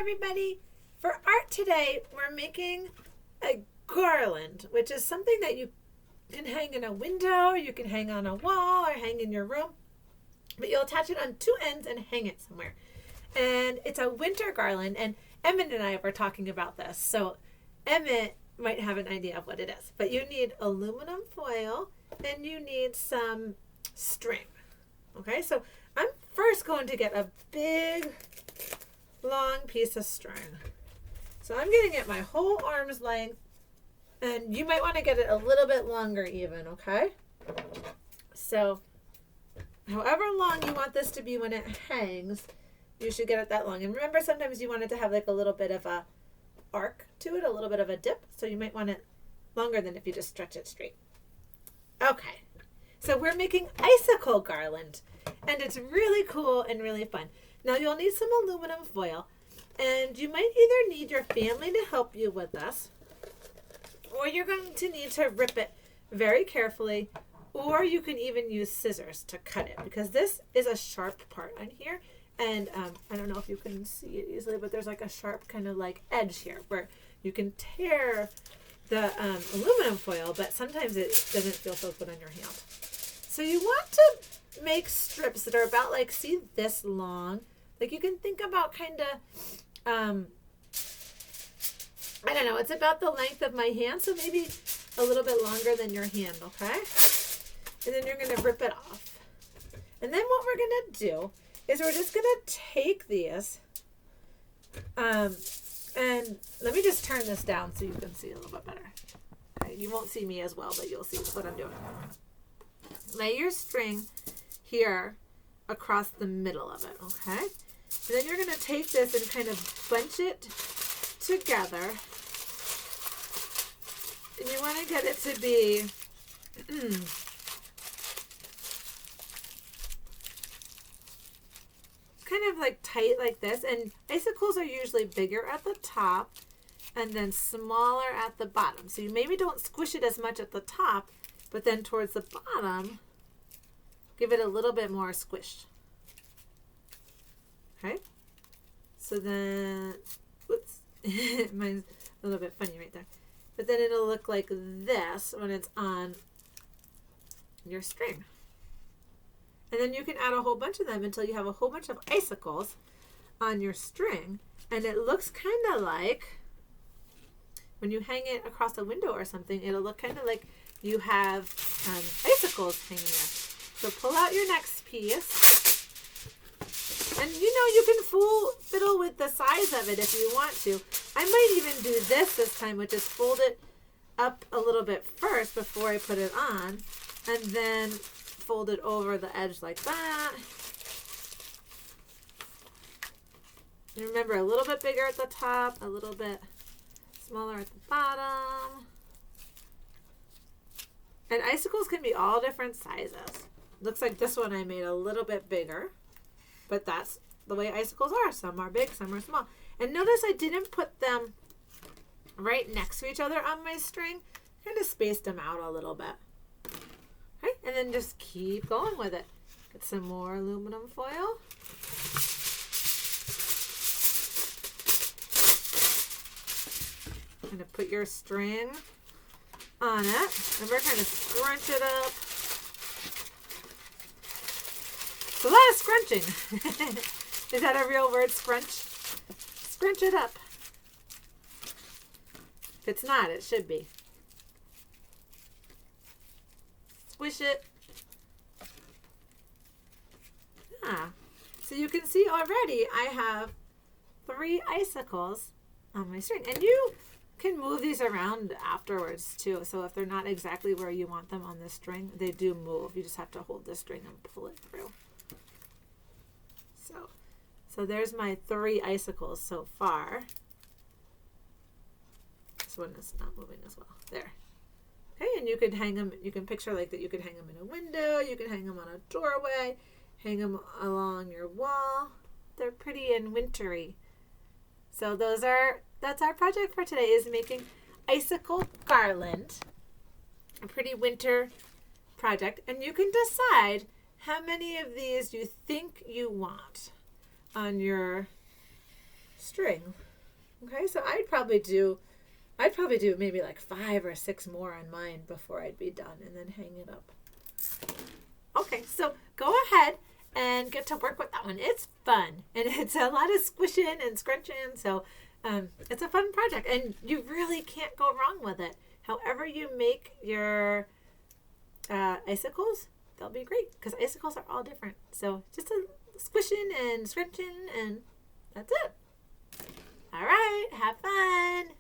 everybody. For art today, we're making a garland, which is something that you can hang in a window, you can hang on a wall, or hang in your room. But you'll attach it on two ends and hang it somewhere. And it's a winter garland, and Emmett and I were talking about this. So Emmett might have an idea of what it is. But you need aluminum foil, and you need some string. Okay, so I'm first going to get a big, long piece of string. So I'm getting it my whole arm's length, and you might want to get it a little bit longer even, okay? So however long you want this to be when it hangs, you should get it that long. And remember, sometimes you want it to have like a little bit of a arc to it, a little bit of a dip. So you might want it longer than if you just stretch it straight. Okay, so we're making icicle garland, and it's really cool and really fun. Now you'll need some aluminum foil, and you might either need your family to help you with this, or you're going to need to rip it very carefully, or you can even use scissors to cut it, because this is a sharp part on here. And I don't know if you can see it easily, but there's like a sharp kind of like edge here where you can tear the aluminum foil, but sometimes it doesn't feel so good on your hand. So you want to make strips that are about like, see, this long. Like you can think about kind of, I don't know, it's about the length of my hand, so maybe a little bit longer than your hand, okay? And then you're going to rip it off. And then what we're going to do is we're just going to take these, and let me just turn this down so you can see a little bit better. Okay, you won't see me as well, but you'll see what I'm doing. Lay your string here across the middle of it, okay? And then you're going to take this and kind of bunch it together. And you want to get it to be kind of like tight like this. And icicles are usually bigger at the top and then smaller at the bottom. So you maybe don't squish it as much at the top, but then towards the bottom, give it a little bit more squished. Okay? So then, whoops, mine's a little bit funny right there. But then it'll look like this when it's on your string. And then you can add a whole bunch of them until you have a whole bunch of icicles on your string. And it looks kind of like, when you hang it across a window or something, it'll look kind of like you have icicles hanging there. So pull out your next piece. And you know, you can fiddle with the size of it if you want to. I might even do this time, which is fold it up a little bit first before I put it on. And then fold it over the edge like that. And remember, a little bit bigger at the top, a little bit smaller at the bottom. And icicles can be all different sizes. Looks like this one I made a little bit bigger, but that's the way icicles are. Some are big, some are small. And notice I didn't put them right next to each other on my string. Kind of spaced them out a little bit. Okay, and then just keep going with it. Get some more aluminum foil. Kind of put your string on it. And we're going to scrunch it up. It's a lot of scrunching. Is that a real word, scrunch? Scrunch it up. If it's not, it should be. Squish it. So you can see already I have 3 icicles on my string. And you can move these around afterwards too. So if they're not exactly where you want them on the string, they do move. You just have to hold the string and pull it through. So there's my 3 icicles so far. This one is not moving as well. There. Okay, and you could hang them, you can picture like that you could hang them in a window, you can hang them on a doorway, hang them along your wall. They're pretty and wintry. So that's our project for today, is making icicle garland. A pretty winter project. And you can decide how many of these you think you want on your string. Okay, so I'd probably do maybe like 5 or 6 more on mine before I'd be done, and then hang it up. Okay, so go ahead and get to work with that one. It's fun, and it's a lot of squishing and scrunching, so it's a fun project, and you really can't go wrong with it. However you make your icicles, they'll be great, because icicles are all different. So just a squishing and scrunching, and that's it. All right, have fun.